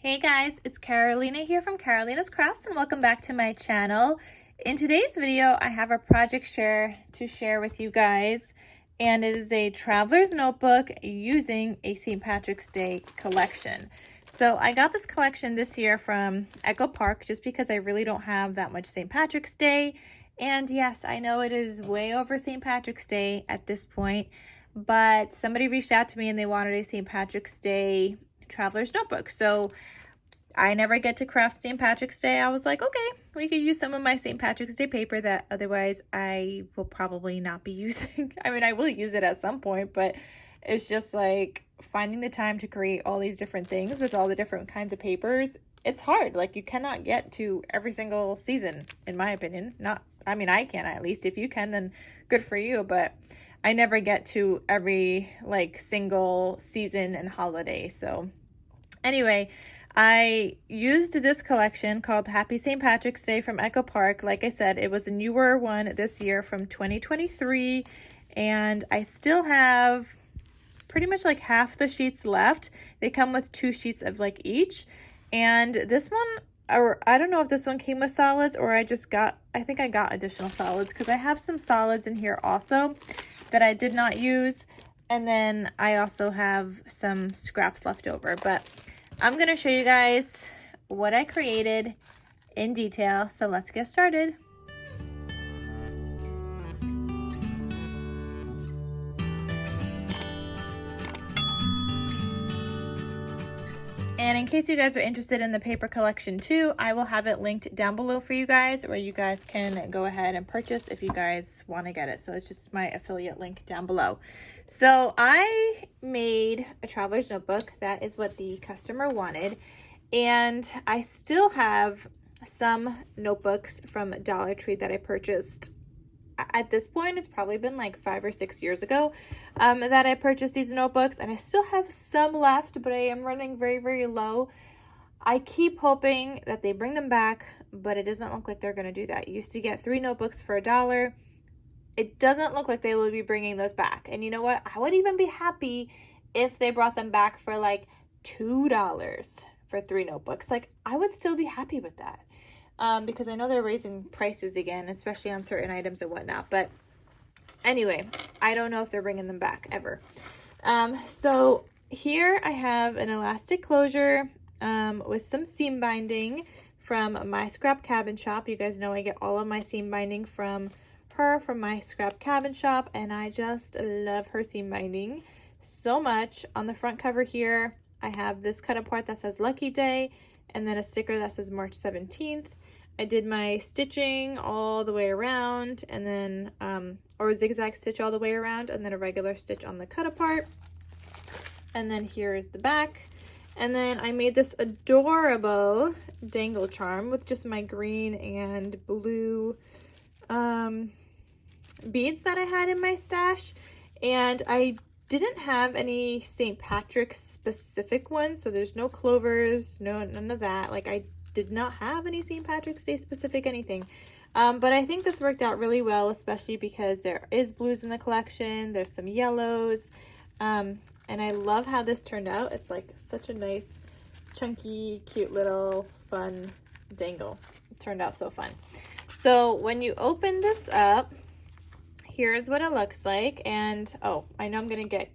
Hey guys, it's Carolina here from KarolinasKrafts and welcome back to my channel. In today's video, I have a project share to share with you guys, and it is a traveler's notebook using a St. Patrick's Day collection. So I got this collection this year from Echo Park just because I really don't have that much St. Patrick's Day. And yes, I know it is way over St. Patrick's Day at this point, but somebody reached out to me and they wanted a St. Patrick's Day traveler's notebook. So I never get to craft St. Patrick's Day. I was like, okay, we could use some of my St. Patrick's Day paper that otherwise I will probably not be using. I mean, I will use it at some point, but it's just like finding the time to create all these different things with all the different kinds of papers. It's hard. Like, you cannot get to every single season, in my opinion. I mean, I can at least. If you can, then good for you. But I never get to every like single season and holiday. So anyway, I used this collection called Happy St. Patrick's Day from Echo Park. Like I said, it was a newer one this year from 2023, and I still have pretty much like half the sheets left. They come with 2 sheets of like each, and this one, or I don't know if this one came with solids or I think I got additional solids because I have some solids in here also that I did not use, and then I also have some scraps left over, but I'm going to show you guys what I created in detail, so let's get started. And in case you guys are interested in the paper collection too, I will have it linked down below for you guys where you guys can go ahead and purchase if you guys want to get it. So it's just my affiliate link down below. So I made a traveler's notebook. That is what the customer wanted. And I still have some notebooks from Dollar Tree that I purchased. At this point, it's probably been like 5 or 6 years ago that I purchased these notebooks, and I still have some left, but I am running very, very low. I keep hoping that they bring them back, but it doesn't look like they're going to do that. You used to get 3 notebooks for $1. It doesn't look like they will be bringing those back. And you know what? I would even be happy if they brought them back for like $2 for 3 notebooks. Like, I would still be happy with that. Because I know they're raising prices again, especially on certain items and whatnot. But anyway, I don't know if they're bringing them back ever. So here I have an elastic closure with some seam binding from My Scrap Cabin Shop. You guys know I get all of my seam binding from her, from My Scrap Cabin Shop, and I just love her seam binding so much. On the front cover here, I have this cut apart that says Lucky Day, and then a sticker that says March 17th. I did my stitching all the way around, and then, or a zigzag stitch all the way around, and then a regular stitch on the cut apart. And then here is the back. And then I made this adorable dangle charm with just my green and blue beads that I had in my stash. And I didn't have any St. Patrick's specific ones, so there's no clovers, none of that. Like, I did not have any St. Patrick's Day specific anything. But I think this worked out really well, especially because there is blues in the collection. There's some yellows. And I love how this turned out. It's like such a nice, chunky, cute little fun dangle. It turned out so fun. So when you open this up, here's what it looks like. And oh, I know I'm going to get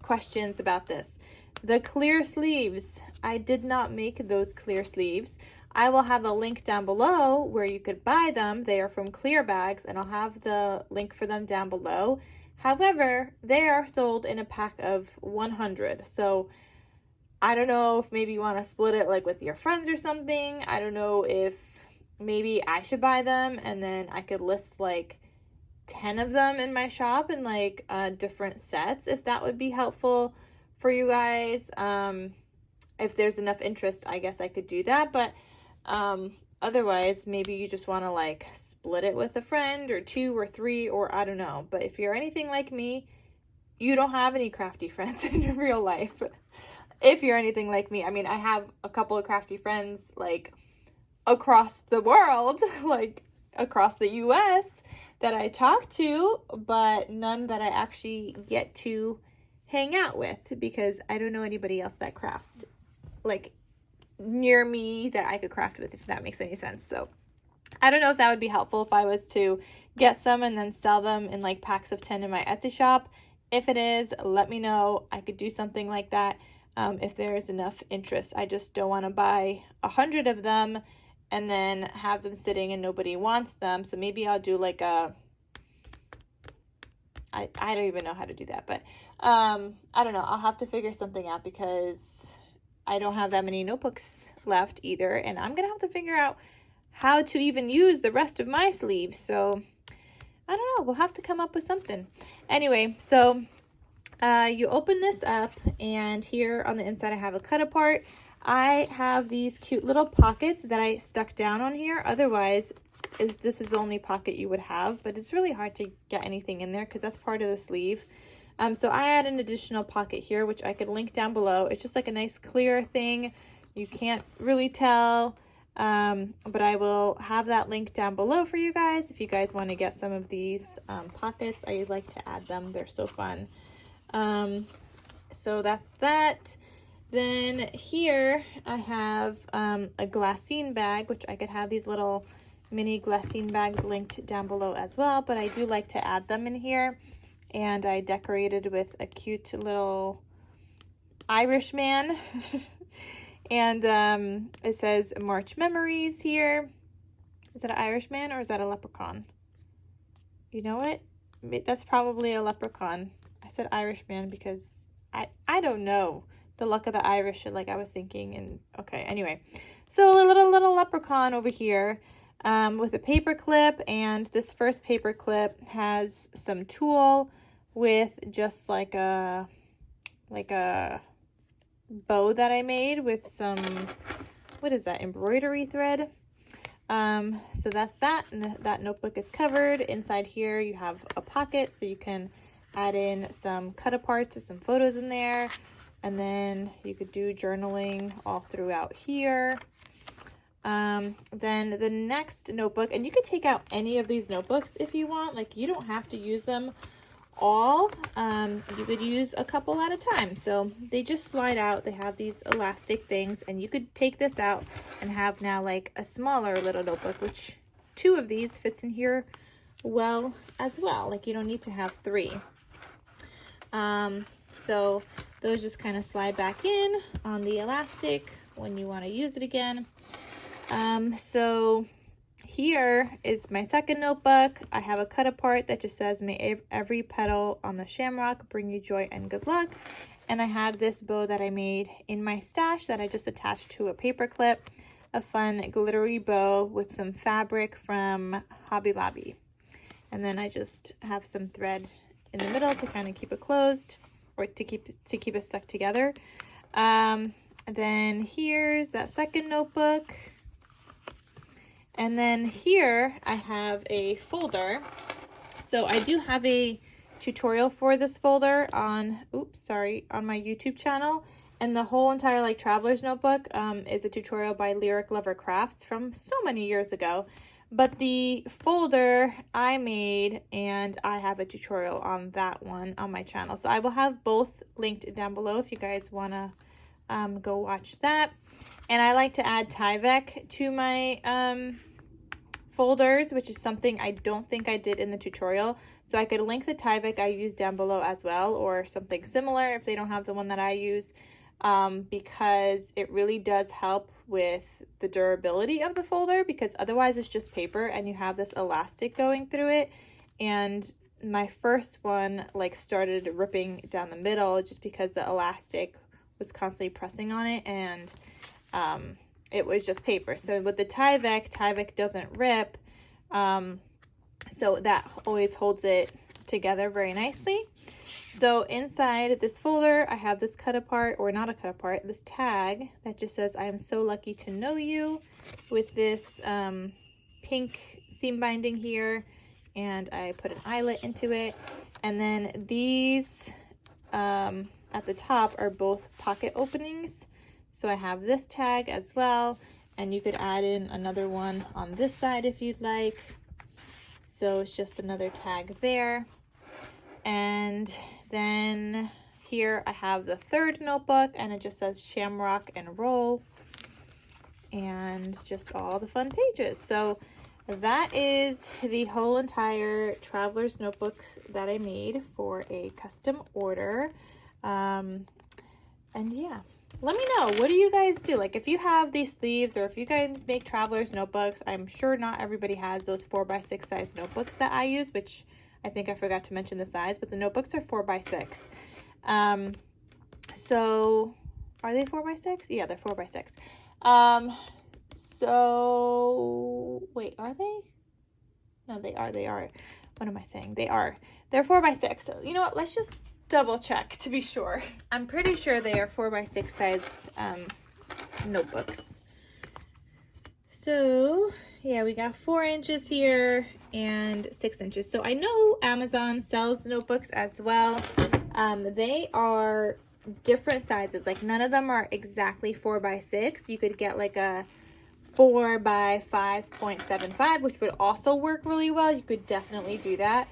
questions about this. The clear sleeves, I did not make those clear sleeves. I will have a link down below where you could buy them. They are from Clear Bags, and I'll have the link for them down below. However, they are sold in a pack of 100. So I don't know if maybe you want to split it like with your friends or something. I don't know if maybe I should buy them and then I could list like 10 of them in my shop in like different sets, if that would be helpful for you guys. If there's enough interest, I guess I could do that, but otherwise maybe you just want to like split it with a friend or 2 or 3, or I don't know. But if you're anything like me, you don't have any crafty friends in real life. If you're anything like me, I mean, I have a couple of crafty friends like across the world, like across the US, that I talk to, but none that I actually get to hang out with because I don't know anybody else that crafts like near me that I could craft with, if that makes any sense. So I don't know if that would be helpful if I was to get some and then sell them in like packs of 10 in my Etsy shop. If it is, let me know. I could do something like that if there is enough interest. I just don't want to buy 100 of them and then have them sitting and nobody wants them. So maybe I'll do like a, I don't even know how to do that, but I don't know. I'll have to figure something out because I don't have that many notebooks left either. And I'm going to have to figure out how to even use the rest of my sleeves. So I don't know. We'll have to come up with something. Anyway, so you open this up and here on the inside I have a cut apart. I have these cute little pockets that I stuck down on here. Otherwise, this is the only pocket you would have, but it's really hard to get anything in there because that's part of the sleeve. So I add an additional pocket here, which I could link down below. It's just like a nice clear thing. You can't really tell, but I will have that link down below for you guys if you guys want to get some of these pockets. I like to add them. They're so fun. So that's that. Then here I have a glassine bag, which I could have these little mini glassine bags linked down below as well, but I do like to add them in here. And I decorated with a cute little Irish man. And it says March Memories here. Is that an Irish man or is that a leprechaun? You know what? That's probably a leprechaun. I said Irish man because I don't know the luck of the Irish, like I was thinking. And okay, anyway. So a little leprechaun over here with a paper clip. And this first paper clip has some tulle with just like a bow that I made with some, what is that, embroidery thread. So that's that, and that notebook is covered. Inside here you have a pocket so you can add in some cut aparts or some photos in there, and then you could do journaling all throughout here. Then the next notebook, and you could take out any of these notebooks if you want, like you don't have to use them all. You could use a couple at a time, so they just slide out. They have these elastic things, and you could take this out and have now like a smaller little notebook, which 2 of these fits in here well as well. Like you don't need to have 3. So those just kind of slide back in on the elastic when you want to use it again. So here is my second notebook. I have a cut apart that just says, may every petal on the shamrock bring you joy and good luck. And I had this bow that I made in my stash that I just attached to a paper clip, a fun glittery bow with some fabric from Hobby Lobby. And then I just have some thread in the middle to kind of keep it closed, or to keep it stuck together. And then here's that second notebook. And then here I have a folder. So I do have a tutorial for this folder on, on my YouTube channel. And the whole entire like traveler's notebook is a tutorial by Lyric Lover Crafts from so many years ago. But the folder I made, and I have a tutorial on that one on my channel. So I will have both linked down below if you guys want to go watch that. And I like to add Tyvek to my folders, which is something I don't think I did in the tutorial. So I could link the Tyvek I use down below as well, or something similar if they don't have the one that I use, because it really does help with the durability of the folder, because otherwise it's just paper and you have this elastic going through it. And my first one like started ripping down the middle just because the elastic was constantly pressing on it, and it was just paper. So with the Tyvek doesn't rip, so that always holds it together very nicely. So inside this folder, I have this cut apart, or not a cut apart, this tag that just says, I am so lucky to know you, with this pink seam binding here, and I put an eyelet into it. And then these at the top are both pocket openings. So I have this tag as well, and you could add in another one on this side if you'd like. So it's just another tag there. And then here I have the third notebook, and it just says Shamrock and Roll. and just all the fun pages. So that is the whole entire traveler's notebooks that I made for a custom order. And yeah, let me know, what do you guys do? Like, if you have these sleeves, or if you guys make traveler's notebooks. I'm sure not everybody has those 4x6 size notebooks that I use, which I think I forgot to mention the size, but the notebooks are 4x6. So are they 4x6? Yeah, they're 4x6. So wait, are they? No, they are. What am I saying? They are. They're 4x6. So you know what? Let's just double check to be sure. I'm pretty sure they are 4x6 size notebooks. So yeah, we got 4 inches here and 6 inches. So I know Amazon sells notebooks as well. They are different sizes. Like, none of them are exactly 4x6. You could get like a 4 by 5.75, which would also work really well. You could definitely do that.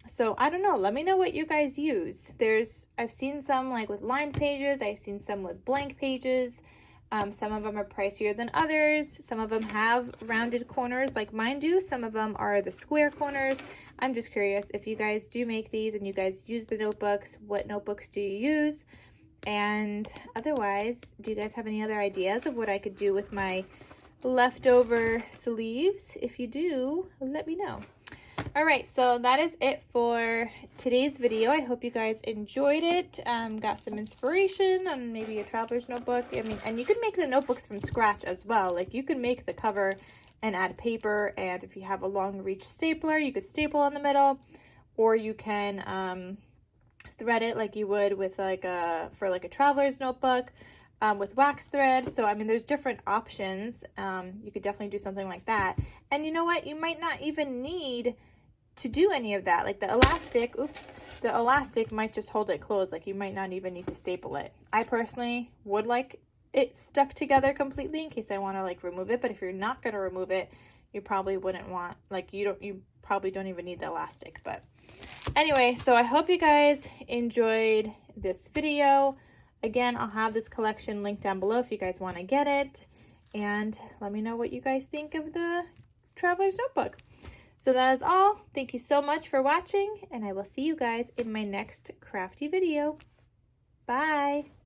So I don't know, let me know what you guys use. I've seen some like with lined pages, I've seen some with blank pages. Some of them are pricier than others. Some of them have rounded corners like mine do. Some of them are the square corners. I'm just curious if you guys do make these and you guys use the notebooks, what notebooks do you use? And otherwise, do you guys have any other ideas of what I could do with my leftover sleeves? If you do, let me know. All right, so that is it for today's video. I hope you guys enjoyed it, got some inspiration on maybe a traveler's notebook. I mean, and you can make the notebooks from scratch as well. Like, you can make the cover and add paper, and if you have a long reach stapler, you could staple in the middle, or you can thread it like you would with like for a traveler's notebook with wax thread. So I mean, there's different options. You could definitely do something like that. And you know what, you might not even need to do any of that. Like the elastic might just hold it closed. Like, you might not even need to staple it. I personally would like it stuck together completely in case I want to like remove it, but if you're not going to remove it, you probably wouldn't want, like, you probably don't even need the elastic. But anyway, so I hope you guys enjoyed this video. Again, I'll have this collection linked down below if you guys want to get it, and let me know what you guys think of the traveler's notebook. So that is all. Thank you so much for watching, and I will see you guys in my next crafty video. Bye.